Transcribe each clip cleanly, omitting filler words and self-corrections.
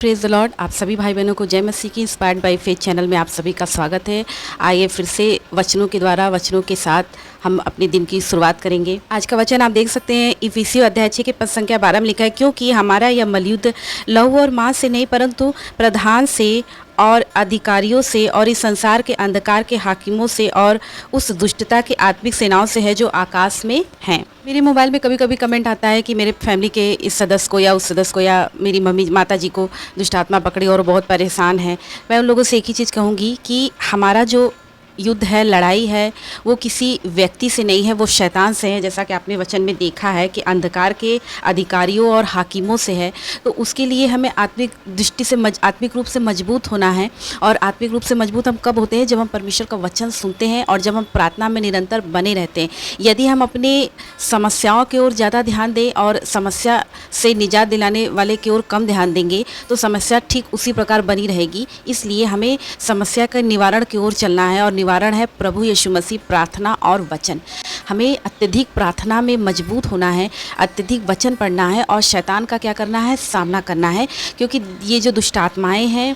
Praise the Lord. आप सभी भाई बहनों को जय मसीह की इंस्पायर्ड बाय फेथ चैनल में आप सभी का स्वागत है। आइए फिर से वचनों के द्वारा वचनों के साथ हम अपने दिन की शुरुआत करेंगे। आज का वचन आप देख सकते हैं इफिसियों अध्याय 6 के पद संख्या 12 में लिखा है, क्योंकि हमारा यह मलयुद्ध लहू और मांस से नहीं परंतु प्रधान से और अधिकारियों से और इस संसार के अंधकार के हाकिमों से और उस दुष्टता की आत्मिक सेनाओं से है जो आकाश में हैं। मेरे मोबाइल में कभी कभी कमेंट आता है कि मेरे फैमिली के इस सदस्य को या उस सदस्य को या मेरी मम्मी माता जी को दुष्ट आत्मा पकड़ी और बहुत परेशान है। मैं उन लोगों से एक ही चीज़ कहूँगी कि हमारा जो युद्ध है, लड़ाई है, वो किसी व्यक्ति से नहीं है, वो शैतान से है। जैसा कि आपने वचन में देखा है कि अंधकार के अधिकारियों और हाकिमों से है। तो उसके लिए हमें आत्मिक दृष्टि से आत्मिक रूप से मजबूत होना है। और आत्मिक रूप से मजबूत हम कब होते हैं? जब हम परमेश्वर का वचन सुनते हैं और जब हम प्रार्थना में निरंतर बने रहते हैं। यदि हम अपने समस्याओं की ओर ज़्यादा ध्यान दें और समस्या से निजात दिलाने वाले की ओर कम ध्यान देंगे तो समस्या ठीक उसी प्रकार बनी रहेगी। इसलिए हमें समस्या के निवारण की ओर चलना है और निवारण है प्रभु यीशु मसीह, प्रार्थना और वचन। हमें अत्यधिक प्रार्थना में मजबूत होना है, अत्यधिक वचन पढ़ना है और शैतान का क्या करना है? सामना करना है। क्योंकि ये जो दुष्ट आत्माएं हैं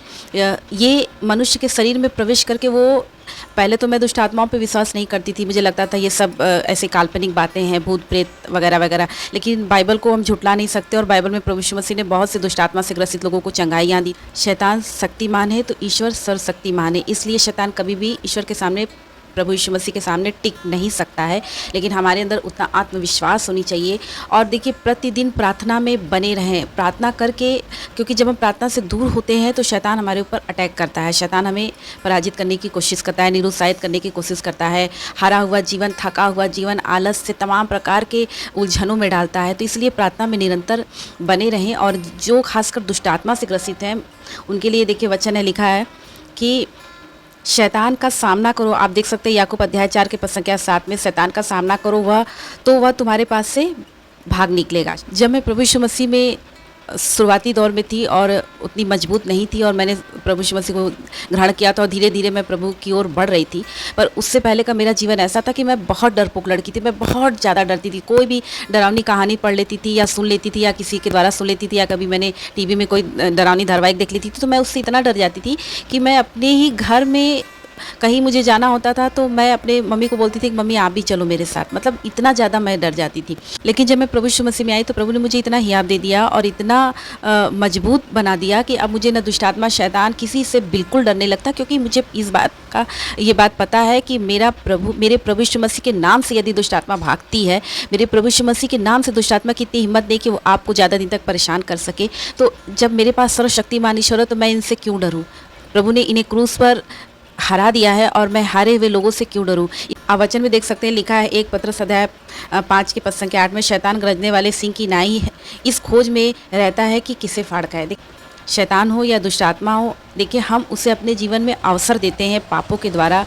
ये मनुष्य के शरीर में प्रवेश करके वो पहले तो मैं दुष्ट आत्माओं पे विश्वास नहीं करती थी। मुझे लगता था ये सब ऐसे काल्पनिक बातें हैं, भूत प्रेत वगैरह वगैरह। लेकिन बाइबल को हम झुटला नहीं सकते और बाइबल में प्रभु यीशु मसीह ने बहुत से दुष्ट आत्मा से ग्रसित लोगों को चंगाइयाँ दी। शैतान शक्तिमान है तो ईश्वर सर्वशक्तिमान है। इसलिए शैतान कभी भी ईश्वर के सामने, प्रभु यीशु मसीह के सामने टिक नहीं सकता है। लेकिन हमारे अंदर उतना आत्मविश्वास होनी चाहिए। और देखिए, प्रतिदिन प्रार्थना में बने रहें, प्रार्थना करके, क्योंकि जब हम प्रार्थना से दूर होते हैं तो शैतान हमारे ऊपर अटैक करता है। शैतान हमें पराजित करने की कोशिश करता है, निरुत्साहित करने की कोशिश करता है, हारा हुआ जीवन, थका हुआ जीवन, आलस से तमाम प्रकार के उलझनों में डालता है। तो इसलिए प्रार्थना में निरंतर बने रहें। और जो खासकर दुष्ट आत्मा से ग्रसित हैं उनके लिए देखिए वचन है, लिखा है कि शैतान का सामना करो। आप देख सकते हैं याकूब अध्याय 4 के पद संख्या 7 में, शैतान का सामना करो वह तुम्हारे पास से भाग निकलेगा। जब मैं प्रभु यीशु मसीह में शुरुआती दौर में थी और उतनी मजबूत नहीं थी और मैंने प्रभु यीशु मसीह को ग्रहण किया था और धीरे धीरे मैं प्रभु की ओर बढ़ रही थी, पर उससे पहले का मेरा जीवन ऐसा था कि मैं बहुत डरपोक लड़की थी। मैं बहुत ज़्यादा डरती थी। कोई भी डरावनी कहानी पढ़ लेती थी या सुन लेती थी या किसी के द्वारा सुन लेती थी या कभी मैंने टीवी में कोई डरावनी धारावाहिक देख लेती थी तो मैं उससे इतना डर जाती थी कि मैं अपने ही घर में कहीं मुझे जाना होता था तो मैं अपने मम्मी को बोलती थी कि मम्मी आप भी चलो मेरे साथ। मतलब इतना ज़्यादा मैं डर जाती थी। लेकिन जब मैं प्रभु यीशु मसीह में आई तो प्रभु ने मुझे इतना हियाव दे दिया और इतना मजबूत बना दिया कि अब मुझे न दुष्ट आत्मा, शैतान, किसी से बिल्कुल डर नहीं लगता। क्योंकि मुझे ये बात पता है कि मेरे प्रभु यीशु मसीह के नाम से यदि दुष्ट आत्मा भागती है, मेरे प्रभु यीशु मसीह के नाम से दुष्ट आत्मा की इतनी हिम्मत नहीं कि वो आपको ज़्यादा दिन तक परेशान कर सके। तो जब मेरे पास सर्वशक्तिमान ईश्वर है तो मैं इनसे क्यों डरूँ? प्रभु ने इन्हें क्रूस पर हरा दिया है और मैं हारे हुए लोगों से क्यों डरूं? आप वचन में देख सकते हैं, लिखा है 1 पतरस अध्याय 5 के पद संख्या 8 में, शैतान गरजने वाले सिंह की नाई इस खोज में रहता है कि किसे फाड़ खाए। शैतान हो या दुष्ट आत्मा हो, देखिए हम उसे अपने जीवन में अवसर देते हैं पापों के द्वारा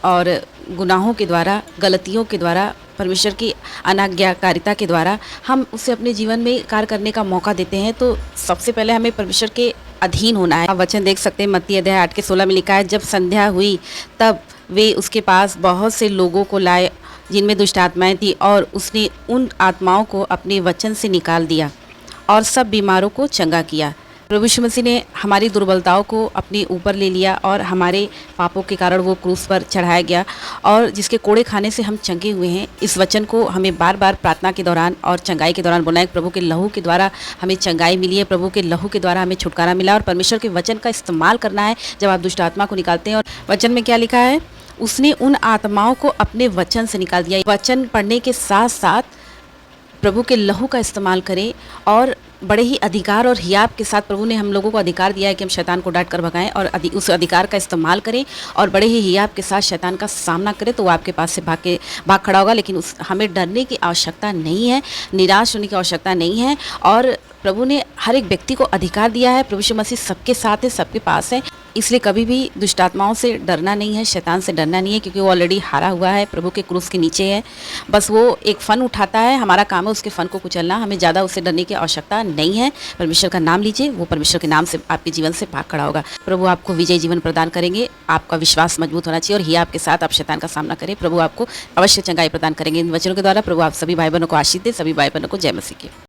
और गुनाहों के द्वारा, गलतियों के द्वारा, परमेश्वर की अनाज्ञाकारिता के द्वारा हम उसे अपने जीवन में कार्य करने का मौका देते हैं। तो सबसे पहले हमें परमेश्वर के अधीन होना है। आप वचन देख सकते हैं मत्ती अध्याय 8 के 16 में लिखा है, जब संध्या हुई तब वे उसके पास बहुत से लोगों को लाए जिनमें दुष्ट आत्माएं थी और उसने उन आत्माओं को अपने वचन से निकाल दिया और सब बीमारों को चंगा किया। प्रभु यीशु मसीह ने हमारी दुर्बलताओं को अपने ऊपर ले लिया और हमारे पापों के कारण वो क्रूस पर चढ़ाया गया और जिसके कोड़े खाने से हम चंगे हुए हैं। इस वचन को हमें बार बार प्रार्थना के दौरान और चंगाई के दौरान बोलना है। प्रभु के लहू के द्वारा हमें चंगाई मिली है, प्रभु के लहू के द्वारा हमें छुटकारा मिला और परमेश्वर के वचन का इस्तेमाल करना है जब आप दुष्ट आत्मा को निकालते हैं। और वचन में क्या लिखा है? उसने उन आत्माओं को अपने वचन से निकाल दिया। वचन पढ़ने के साथ साथ प्रभु के लहू का इस्तेमाल करें और बड़े ही अधिकार और हियाब के साथ प्रभु ने हम लोगों को अधिकार दिया है कि हम शैतान को डांट कर भगाएं और उस अधिकार का इस्तेमाल करें और बड़े ही हियाब के साथ शैतान का सामना करें तो वो आपके पास से भाग खड़ा होगा। लेकिन हमें डरने की आवश्यकता नहीं है, निराश होने की आवश्यकता नहीं है। और प्रभु ने हर एक व्यक्ति को अधिकार दिया है। प्रभु यीशु मसीह सबके साथ है, सबके पास है। इसलिए कभी भी दुष्ट आत्माओं से डरना नहीं है, शैतान से डरना नहीं है, क्योंकि वो ऑलरेडी हारा हुआ है, प्रभु के क्रूस के नीचे है। बस वो एक फ़न उठाता है, हमारा काम है उसके फ़न को कुचलना। हमें ज़्यादा उससे डरने की आवश्यकता नहीं है। परमेश्वर का नाम लीजिए, वो परमेश्वर के नाम से आपके जीवन से भाग खड़ा होगा। प्रभु आपको विजय जीवन प्रदान करेंगे। आपका विश्वास मजबूत होना चाहिए और ही आपके साथ आप शैतान का सामना करें। प्रभु आपको अवश्य चंगाई प्रदान करेंगे। इन वचनों के द्वारा प्रभु आप सभी भाई बहनों को आशीष दे। सभी भाई बहनों को जय मसीह की।